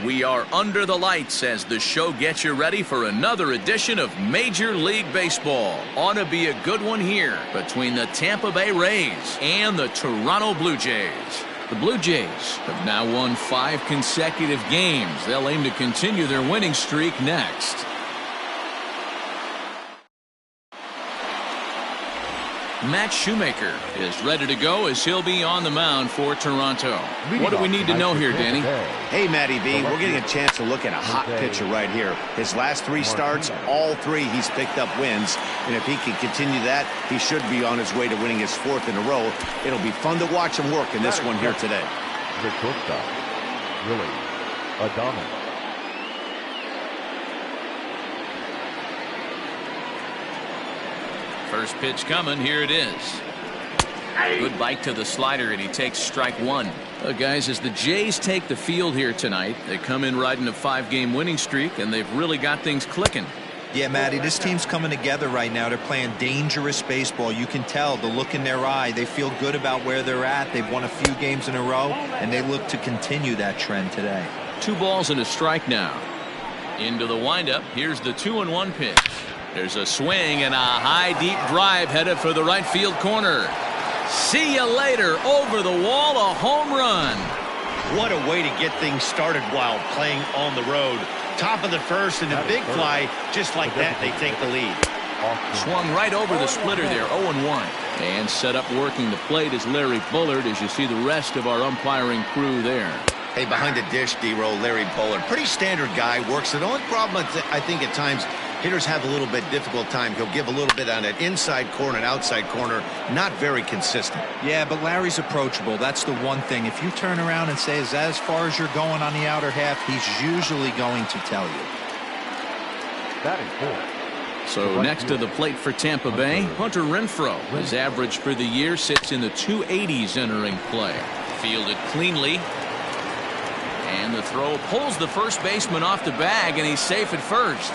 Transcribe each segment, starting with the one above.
We are under the lights as the show gets you ready for another edition of Major League Baseball. Ought to be a good one here between the Tampa Bay Rays and the Toronto Blue Jays. The Blue Jays have now won 5 consecutive games. They'll aim to continue their winning streak next. Matt Shoemaker is ready to go as he'll be on the mound for Toronto. What do we need to know here, Danny? Hey, Matty B, we're getting a chance to look at a hot pitcher right here. His last 3 starts, all 3 he's picked up wins. And if he can continue that, he should be on his way to winning his 4th in a row. It'll be fun to watch him work in this one here today. The shortstop, Willie Adames. First pitch coming. Here it is. Good bite to the slider, and he takes strike 1. Guys, as the Jays take the field here tonight, they come in riding a 5-game winning streak, and they've really got things clicking. Yeah, Matty, this team's coming together right now. They're playing dangerous baseball. You can tell the look in their eye. They feel good about where they're at. They've won a few games in a row, and they look to continue that trend today. 2 balls and a strike now. Into the windup. Here's the 2-1 pitch. There's a swing and a high deep drive headed for the right field corner. See you later. Over the wall, a home run. What a way to get things started while playing on the road. Top of the first and a big fly. Just like that, they take the lead. Swung right over the splitter there, 0-1. And set up working the plate is Larry Bullard as you see the rest of our umpiring crew there. Hey, behind the dish, D-Roll, Larry Bullard. Pretty standard guy, works it. The only problem I think at times hitters have a little bit difficult time. He'll give a little bit on an inside corner and outside corner. Not very consistent. Yeah, but Larry's approachable. That's the one thing. If you turn around and say, is that as far as you're going on the outer half, he's usually going to tell you. That is 4. So next to the plate for Tampa Bay, Hunter Renfroe. His average for the year sits in the 280s entering play. Fielded cleanly. And the throw pulls the first baseman off the bag, and he's safe at first.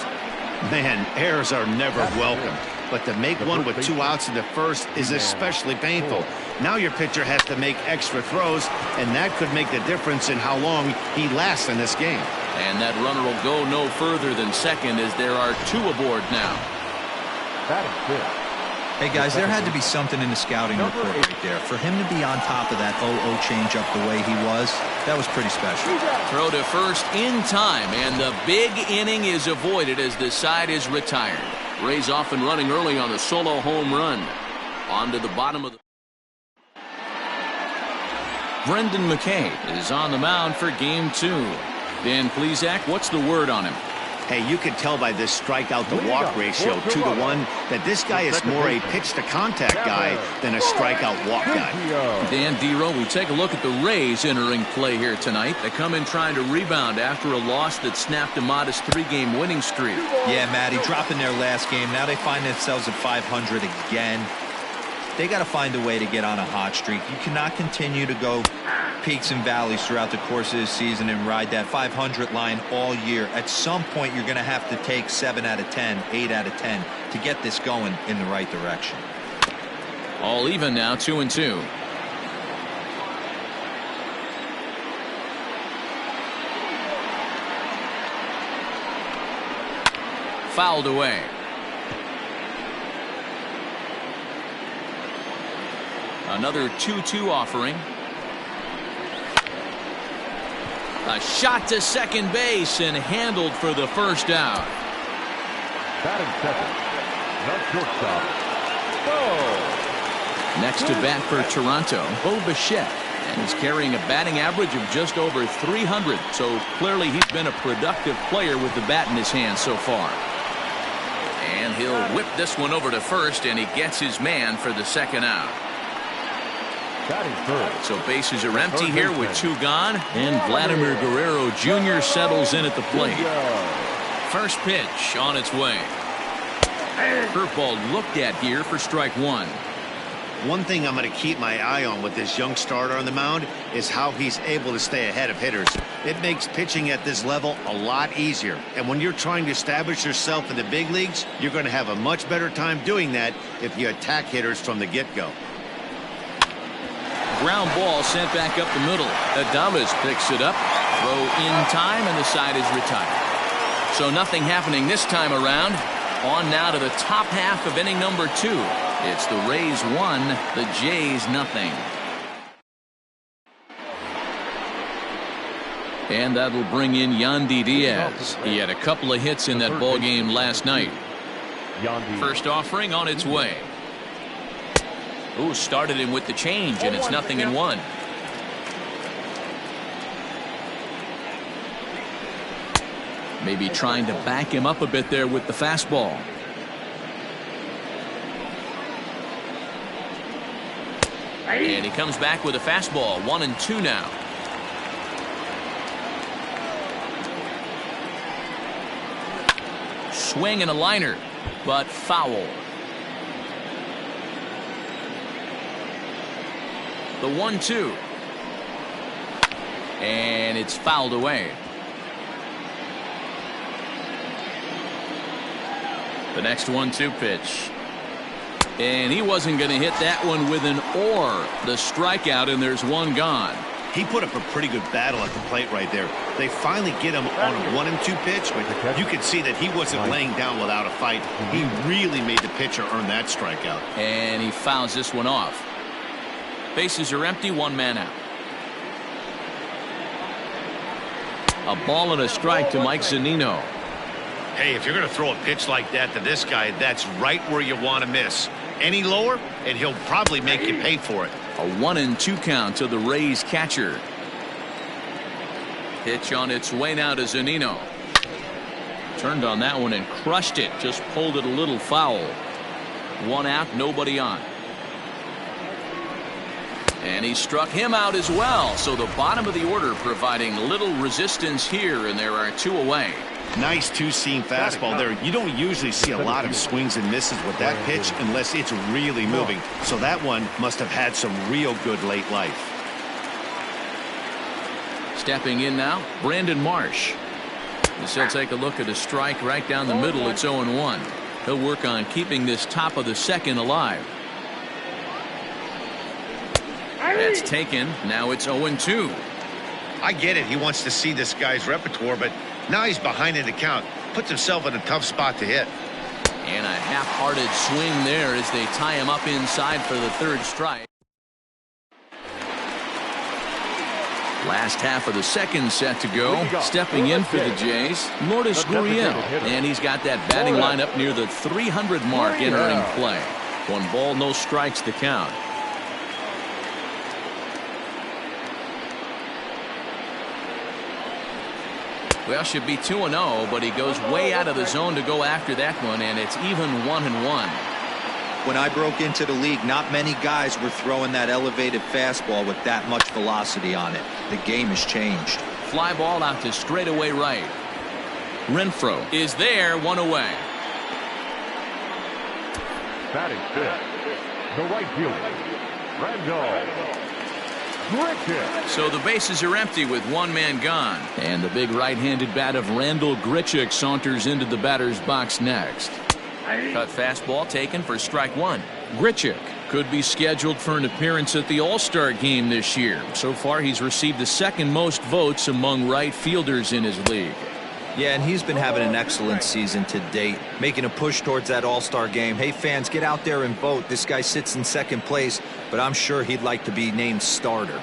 Man, errors are never welcome, but to make one with 2 outs in the first is especially painful. Now your pitcher has to make extra throws, and that could make the difference in how long he lasts in this game. And that runner will go no further than second as there are 2 aboard now. That is good. Hey, guys, there had to be something in the scouting report right there. For him to be on top of that 0-0 changeup the way he was, that was pretty special. Throw to first in time, and the big inning is avoided as the side is retired. Rays off and running early on the solo home run. On to the bottom of the... Brendan McKay is on the mound for game 2. Dan Plesac, what's the word on him? Hey, you can tell by this strikeout to walk ratio 2-1 that this guy is more a pitch to contact guy than a strikeout walk guy. Dan D-Roll, we take a look at the Rays entering play here tonight. They come in trying to rebound after a loss that snapped a modest 3-game winning streak. Yeah, Matty, dropping their last game. Now they find themselves at 500 again. They got to find a way to get on a hot streak. You cannot continue to go peaks and valleys throughout the course of the season and ride that 500 line all year. At some point, you're going to have to take 7 out of 10, 8 out of 10 to get this going in the right direction. All even now, 2-2. Fouled away. Another 2-2 offering. A shot to second base and handled for the first out. Batting second, the shortstop, Bo. Next to bat for Toronto, Bo Bichette. And he's carrying a batting average of just over 300. So clearly he's been a productive player with the bat in his hand so far. And he'll whip this one over to first, and he gets his man for the second out. So bases are empty here with 2 gone, and Vladimir Guerrero Jr. settles in at the plate. First pitch on its way. Curveball looked at here for strike 1. One thing I'm going to keep my eye on with this young starter on the mound is how he's able to stay ahead of hitters. It makes pitching at this level a lot easier. And when you're trying to establish yourself in the big leagues, you're going to have a much better time doing that if you attack hitters from the get-go. Ground ball sent back up the middle. Adames picks it up. Throw in time, and the side is retired. So nothing happening this time around. On now to the top half of inning number 2. It's the Rays 1, the Jays nothing. And that'll bring in Yandy Diaz. He had a couple of hits in that ball game last night. First offering on its way. Ooh, started him with the change, and it's 0-1. Maybe trying to back him up a bit there with the fastball. And he comes back with a fastball. 1-2 now. Swing and a liner, but foul. The 1-2. And it's fouled away. The next 1-2 pitch. And he wasn't going to hit that one with an or. The strikeout, and there's one gone. He put up a pretty good battle at the plate right there. They finally get him on a 1-2 pitch, but you could see that he wasn't laying down without a fight. He really made the pitcher earn that strikeout. And he fouls this one off. Bases are empty, 1 man out. A ball and a strike to Mike Zunino. Hey, if you're going to throw a pitch like that to this guy, that's right where you want to miss. Any lower, and he'll probably make you pay for it. A 1-2 count to the Rays catcher. Pitch on its way now to Zunino. Turned on that one and crushed it. Just pulled it a little foul. 1 out, nobody on. And he struck him out as well. So the bottom of the order providing little resistance here, and there are 2 away. Nice 2-seam fastball there. You don't usually see a lot of swings and misses with that pitch unless it's really moving. So that one must have had some real good late life. Stepping in now, Brandon Marsh. As he'll take a look at a strike right down the middle. It's 0-1. He'll work on keeping this top of the second alive. That's taken. Now it's 0-2. I get it. He wants to see this guy's repertoire, but now he's behind in the count. Puts himself in a tough spot to hit. And a half-hearted swing there as they tie him up inside for the 3rd strike. Last half of the second set to go. Stepping in for the Jays, Lourdes Gurriel. And he's got that batting lineup near the 300 mark entering play. 1 ball, no strikes to count. Well, should be 2-0, but he goes way out of the zone to go after that one, and it's even 1-1. When I broke into the league, not many guys were throwing that elevated fastball with that much velocity on it. The game has changed. Fly ball out to straightaway right. Renfroe is there, 1 away. Batting 5th, the right fielder, Randall. So the bases are empty with 1 man gone. And the big right-handed bat of Randall Grichuk saunters into the batter's box next. Cut fastball taken for strike 1. Grichuk could be scheduled for an appearance at the All-Star game this year. So far he's received the 2nd most votes among right fielders in his league. Yeah, and he's been having an excellent season to date, making a push towards that All-Star game. Hey, fans, get out there and vote. This guy sits in 2nd place, but I'm sure he'd like to be named starter.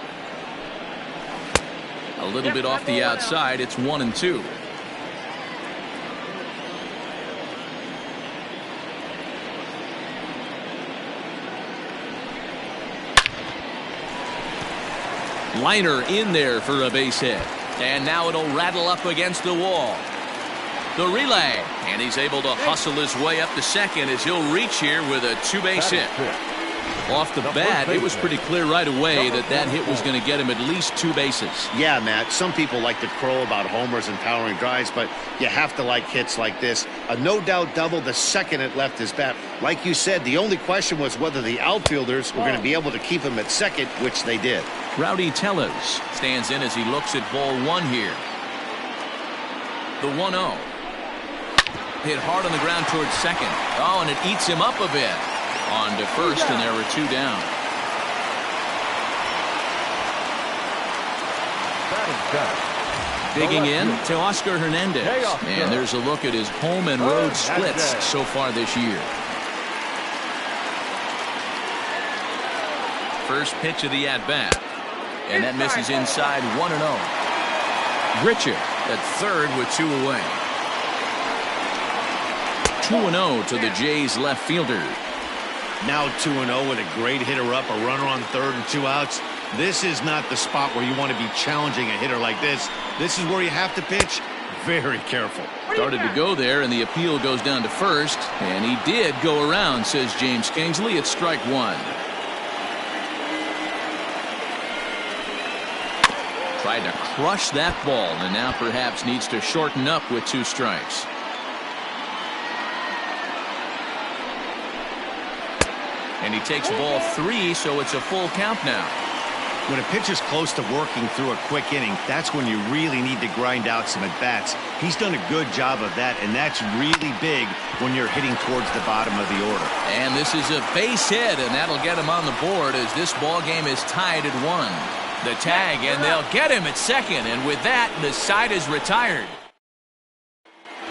A little bit off the outside. It's 1-2. Liner in there for a base hit. And now it'll rattle up against the wall. The relay. And he's able to hustle his way up to second as he'll reach here with a 2-base hit. Off the bat, it was pretty clear right away that that hit was going to get him at least 2 bases. Yeah, Matt, some people like to crow about homers and towering drives, but you have to like hits like this. A no-doubt double the second it left his bat. Like you said, the only question was whether the outfielders were going to be able to keep him at second, which they did. Rowdy Tellez stands in as he looks at ball 1 here. The 1-0. Hit hard on the ground towards second. Oh, and it eats him up a bit. On to first, and there were 2 down. Batting 7, Digging in to Oscar Hernandez. And there's a look at his home and road splits so far this year. First pitch of the at-bat. And that misses inside 1-0. Grichuk at third with 2 away. 2-0 to the Jays left fielder. Now 2-0 with a great hitter up, a runner on third and 2 outs. This is not the spot where you want to be challenging a hitter like this. This is where you have to pitch very careful. Started to go there, and the appeal goes down to first. And he did go around, says James Kingsley. It's strike 1. Tried to crush that ball, and now perhaps needs to shorten up with 2 strikes. And he takes ball 3, so it's a full count now. When a pitcher's close to working through a quick inning, that's when you really need to grind out some at-bats. He's done a good job of that, and that's really big when you're hitting towards the bottom of the order. And this is a base hit, and that'll get him on the board as this ball game is tied at 1. The tag, and they'll get him at second, and with that, the side is retired.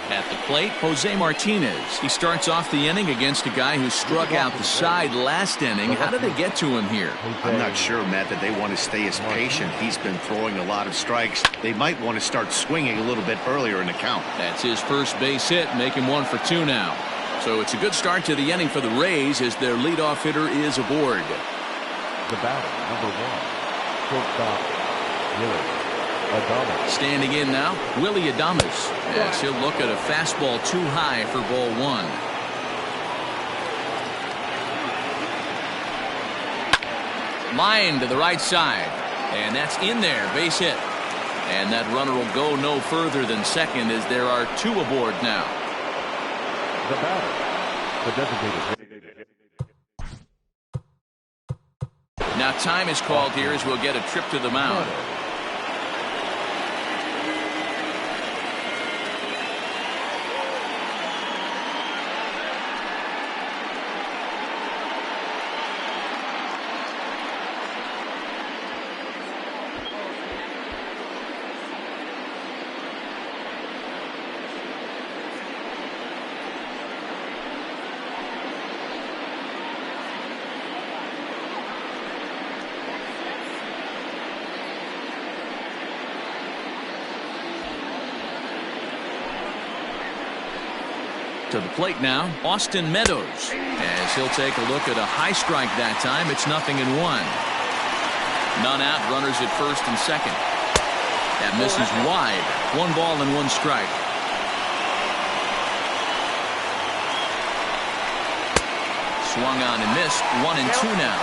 At the plate, Jose Martinez. He starts off the inning against a guy who struck out the side last inning. How did they get to him here? I'm not sure, Matt, that they want to stay as patient. He's been throwing a lot of strikes. They might want to start swinging a little bit earlier in the count. That's his first base hit, making 1 for 2 now. So it's a good start to the inning for the Rays as their leadoff hitter is aboard. The batter, number 1, shortstop, Willie Adames. Standing in now, Willie Adames, as he'll look at a fastball too high for ball 1. Line to the right side, and that's in there, base hit. And that runner will go no further than second as there are 2 aboard now. The batter, the designated. Now time is called here as we'll get a trip to the mound. To the plate now, Austin Meadows, as he'll take a look at a high strike that time. It's 0-1. None out, runners at first and second. That misses wide. 1 ball and 1 strike. Swung on and missed. 1-2 now.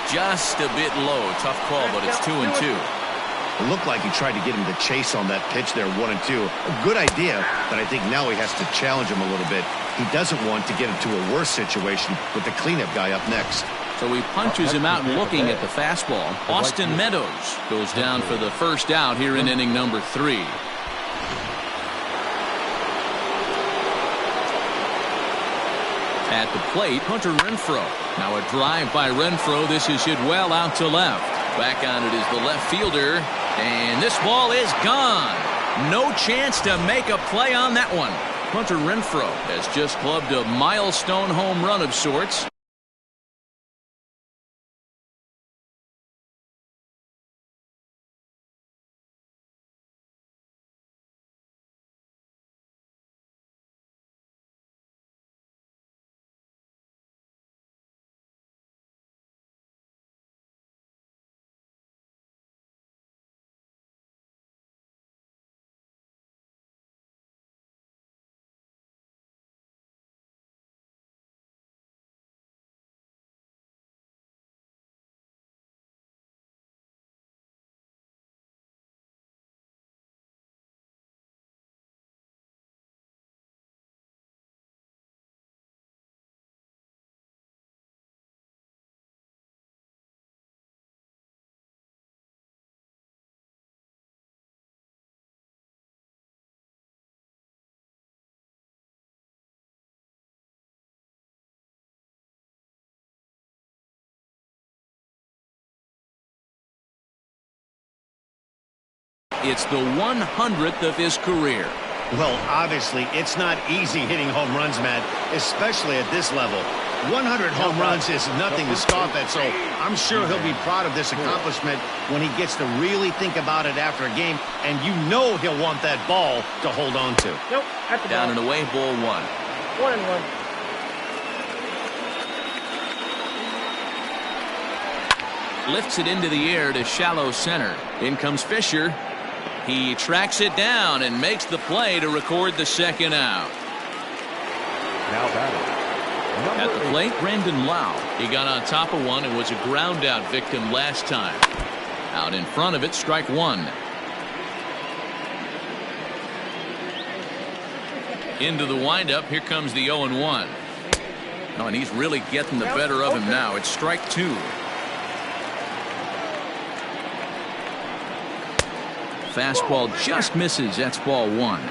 Just a bit low. Tough call, but it's 2-2. It looked like he tried to get him to chase on that pitch there, 1-2. A good idea, but I think now he has to challenge him a little bit. He doesn't want to get into a worse situation with the cleanup guy up next. So he punches him out looking at the fastball. Austin Meadows goes down for the first out here in inning number 3. At the plate, Hunter Renfroe. Now a drive by Renfroe. This is hit well out to left. Back on it is the left fielder. And this ball is gone. No chance to make a play on that one. Hunter Renfroe has just clubbed a milestone home run of sorts. It's the 100th of his career. Well, obviously, it's not easy hitting home runs, Matt, especially at this level. 100 home runs is nothing to scoff at, so I'm sure he'll be proud of this accomplishment when he gets to really think about it after a game, and you know he'll want that ball to hold on to. Nope, at the Down ball. and away, ball 1. 1-1. Lifts it into the air to shallow center. In comes Fisher. He tracks it down and makes the play to record the second out. Now batting. At the plate, Brandon Lau. He got on top of one and was a ground out victim last time. Out in front of it, strike 1. Into the windup, here comes the 0-1. Oh, and he's really getting the better of him now. It's strike 2. Fastball just misses. That's ball 1.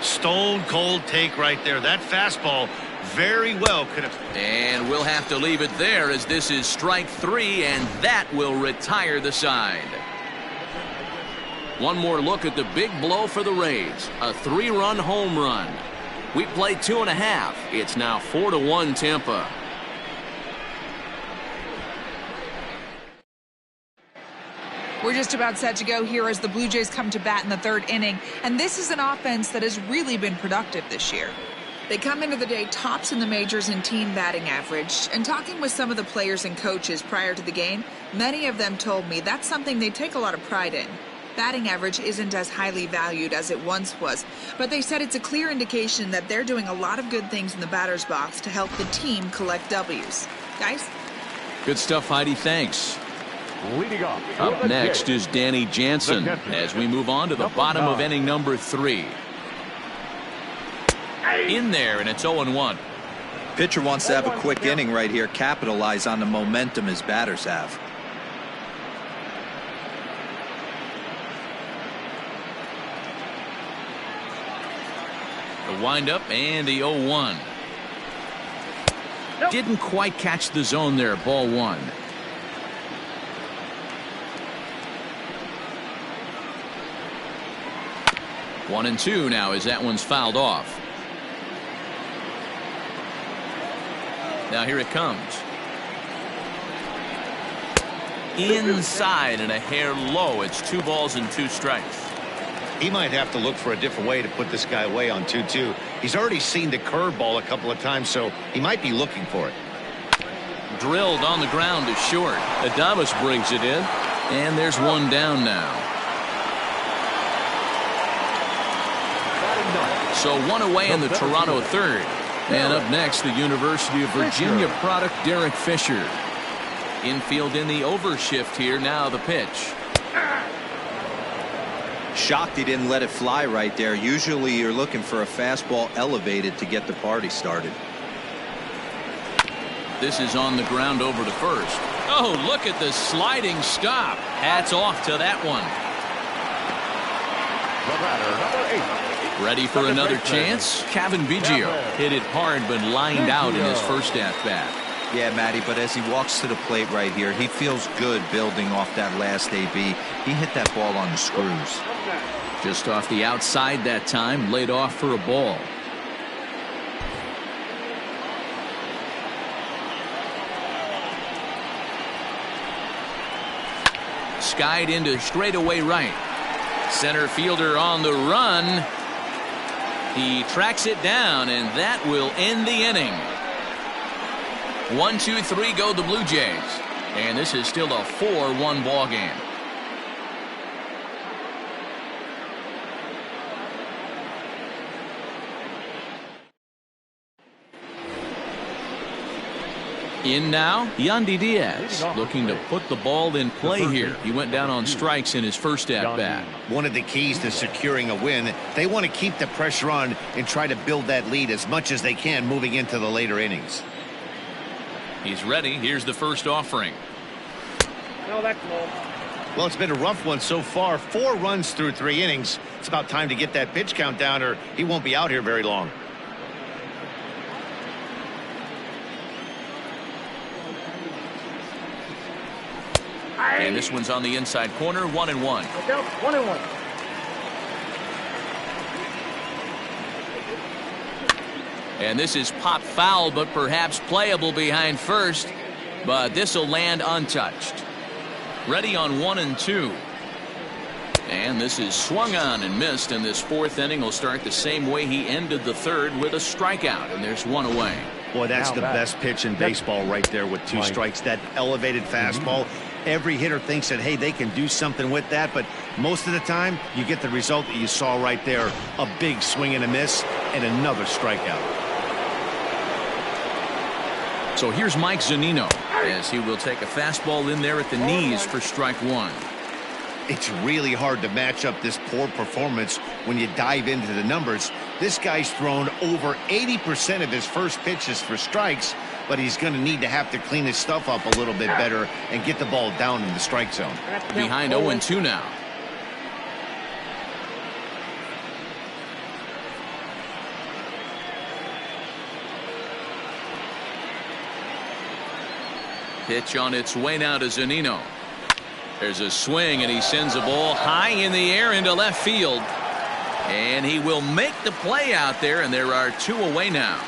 Stone cold take right there. That fastball very well could have. And we'll have to leave it there as this is strike 3, and that will retire the side. One more look at the big blow for the Rays. A 3-run home run. We played 2.5. It's now 4-1 Tampa. We're just about set to go here as the Blue Jays come to bat in the 3rd inning, and this is an offense that has really been productive this year. They come into the day tops in the majors in team batting average, and talking with some of the players and coaches prior to the game, many of them told me that's something they take a lot of pride in. Batting average isn't as highly valued as it once was, but they said it's a clear indication that they're doing a lot of good things in the batter's box to help the team collect W's. Guys? Good stuff, Heidi. Thanks. Leading off. Up next is Danny Jansen as we move on to the bottom of inning number 3. In there, and it's 0-1. Pitcher wants to have a quick inning right here, capitalize on the momentum his batters have. The windup and the 0-1. Didn't quite catch the zone there. Ball 1. One and 2 now as that one's fouled off. Now here it comes. Inside and a hair low. It's 2 balls and 2 strikes. He might have to look for a different way to put this guy away on 2-2. He's already seen the curveball a couple of times, so he might be looking for it. Drilled on the ground to short. Adames brings it in, and there's one down now. So one away in the Toronto 3rd. And up next, the University of Virginia product, Derek Fisher. Infield in the overshift here. Now the pitch. Shocked he didn't let it fly right there. Usually you're looking for a fastball elevated to get the party started. This is on the ground over to first. Oh, look at the sliding stop. Hats off to that one. The batter, number 8. Ready for another chance? Tbjjune hit it hard but lined out in his first at-bat. Yeah, Matty, but as he walks to the plate right here, he feels good building off that last AB. He hit that ball on the screws. Just off the outside that time, laid off for a ball. Skied into straightaway right. Center fielder on the run. He tracks it down, and that will end the inning. 1, 2, 3 go the Blue Jays. And this is still a 4-1 ball game. In now, Yandy Diaz looking to put the ball in play here. He went down on strikes in his first at-bat. One of the keys to securing a win, they want to keep the pressure on and try to build that lead as much as they can moving into the later innings. He's ready. Here's the first offering. No, that's low. Well, it's been a rough one so far. 4 runs through 3 innings. It's about time to get that pitch count down or he won't be out here very long. And this one's on the inside corner, 1-1. Look out, 1-1. And this is pop foul, but perhaps playable behind first. But this will land untouched. Ready on 1-2. And this is swung on and missed, and this fourth inning will start the same way he ended the third, with a strikeout, and there's one away. Boy, that's the best pitch in baseball right there with 2 strikes. That elevated fastball. Every hitter thinks that, hey, they can do something with that, but most of the time you get the result that you saw right there. A big swing and a miss and another strikeout. So here's Mike Zunino, as he will take a fastball in there at the knees for strike 1. It's really hard to match up this poor performance when you dive into the numbers. This guy's thrown over 80% of his first pitches for strikes, but he's going to need to have to clean his stuff up a little bit better and get the ball down in the strike zone. Behind 0-2 now. Pitch on its way now to Zunino. There's a swing, and he sends a ball high in the air into left field. And he will make the play out there, and there are 2 away now.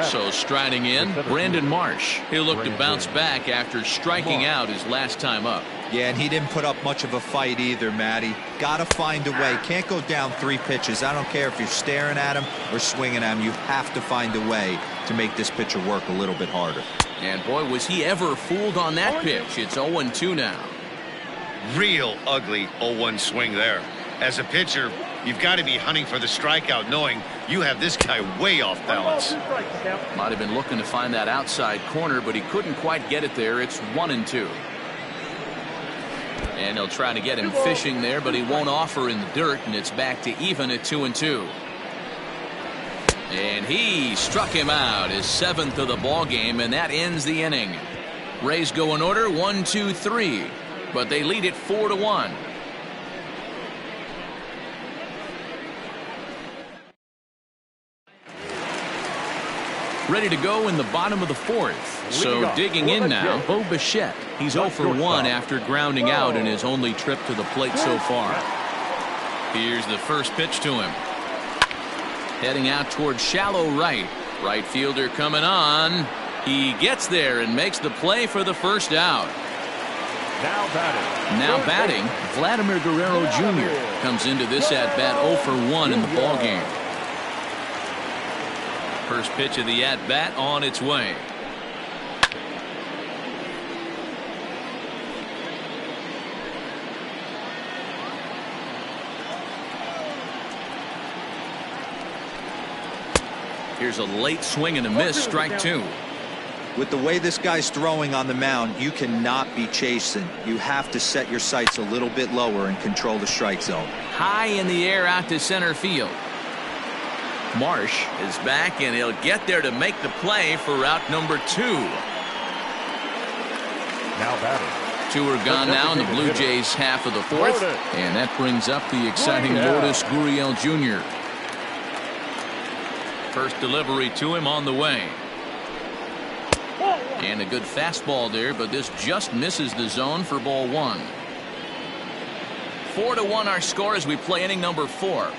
So striding in, Brandon Marsh. He'll look to bounce back after striking out his last time up. Yeah, and he didn't put up much of a fight either, Matty. Got to find a way. Can't go down 3 pitches. I don't care if you're staring at him or swinging at him. You have to find a way to make this pitcher work a little bit harder. And boy, was he ever fooled on that pitch. It's 0-2 now. Real ugly 0-1 swing there. As a pitcher, you've got to be hunting for the strikeout, knowing you have this guy way off balance. Might have been looking to find that outside corner, but he couldn't quite get it there. It's 1-2. And he'll try to get him fishing there, but he won't offer in the dirt, and it's back to even at 2-2. And he struck him out, his 7th of the ball game, and that ends the inning. Rays go in order 1-2-3, but they lead it 4-1. Ready to go in the bottom of the 4th. So digging in now, Bo Bichette. He's 0 for 1 after grounding out in his only trip to the plate so far. Here's the first pitch to him. Heading out towards shallow right. Right fielder coming on. He gets there and makes the play for the first out. Now batting, Vladimir Guerrero Jr. comes into this at-bat 0 for 1 in the ballgame. First pitch of the at-bat on its way. Here's a late swing and a miss, strike 2. With the way this guy's throwing on the mound, you cannot be chasing. You have to set your sights a little bit lower and control the strike zone. High in the air out to center field. Marsh is back, and he'll get there to make the play for out number 2. Now batting. 2 are gone now in the Blue Jays half of the 4th, and that brings up the exciting Lourdes Gurriel Jr. First delivery to him on the way. And a good fastball there, but this just misses the zone for ball 1. 4-1 our score as we play inning number 4.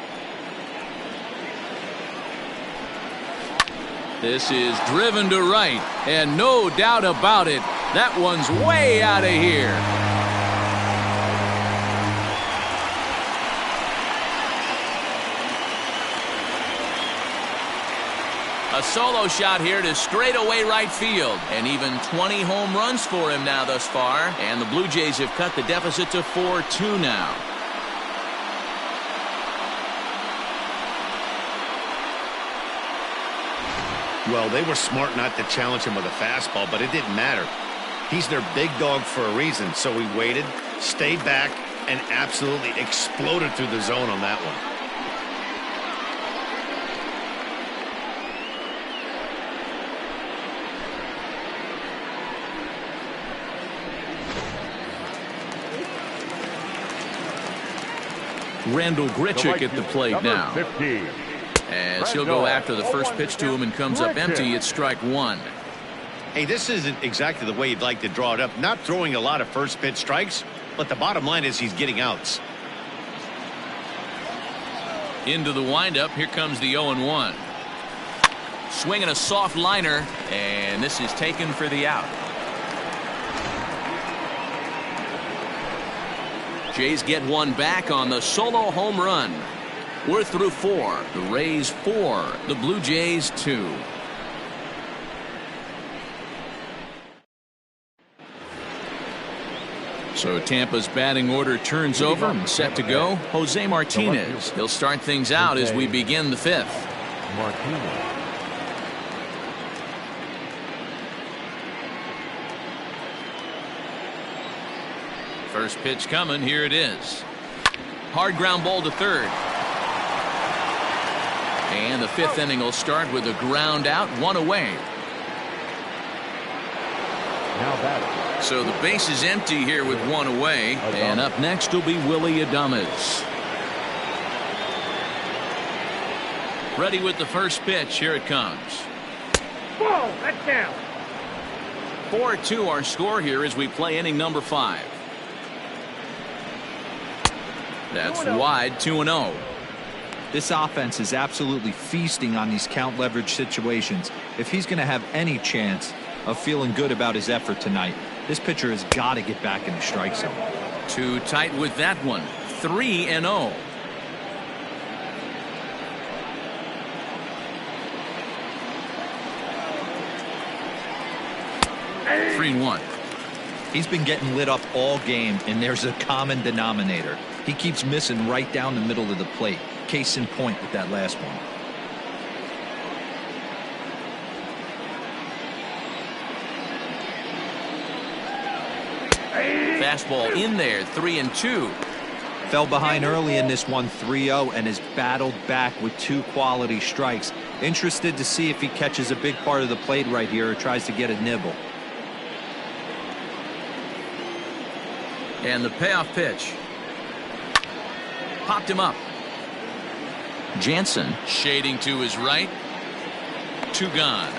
This is driven to right, and no doubt about it, that one's way out of here. A solo shot here to straightaway right field, and even 20 home runs for him now thus far, and the Blue Jays have cut the deficit to 4-2 now. Well, they were smart not to challenge him with a fastball, but it didn't matter. He's their big dog for a reason, so he waited, stayed back, and absolutely exploded through the zone on that one. Randall Grichuk at the plate now. 15. As he'll go after the first pitch to him and comes up empty, it's strike 1. Hey, this isn't exactly the way you'd like to draw it up. Not throwing a lot of first pitch strikes, but the bottom line is he's getting outs. Into the windup. Here comes the 0-1. Swinging a soft liner, and this is taken for the out. Jays get one back on the solo home run. We're through 4. The Rays 4. The Blue Jays 2. So Tampa's batting order turns over and set to go. Jose Martinez. He'll start things out as we begin the 5th. Martinez. First pitch coming. Here it is. Hard ground ball to third. And the 5th inning will start with a ground out, 1 away. Now batting. So the base is empty here with 1 away. And up next will be Willie Adames. Ready with the first pitch. Here it comes. Whoa, that's down. 4-2 our score here as we play inning number 5. That's wide, 2-0. This offense is absolutely feasting on these count leverage situations. If he's going to have any chance of feeling good about his effort tonight, this pitcher has got to get back in the strike zone. Too tight with that one. 3-0. Hey. 3-1. He's been getting lit up all game, and there's a common denominator. He keeps missing right down the middle of the plate. Case in point with that last one. Fastball in there, 3-2. Fell behind early in this one, 3-0, and has battled back with 2 quality strikes. Interested to see if he catches a big part of the plate right here or tries to get a nibble. And the payoff pitch. Popped him up. Jansen shading to his right. 2 gone.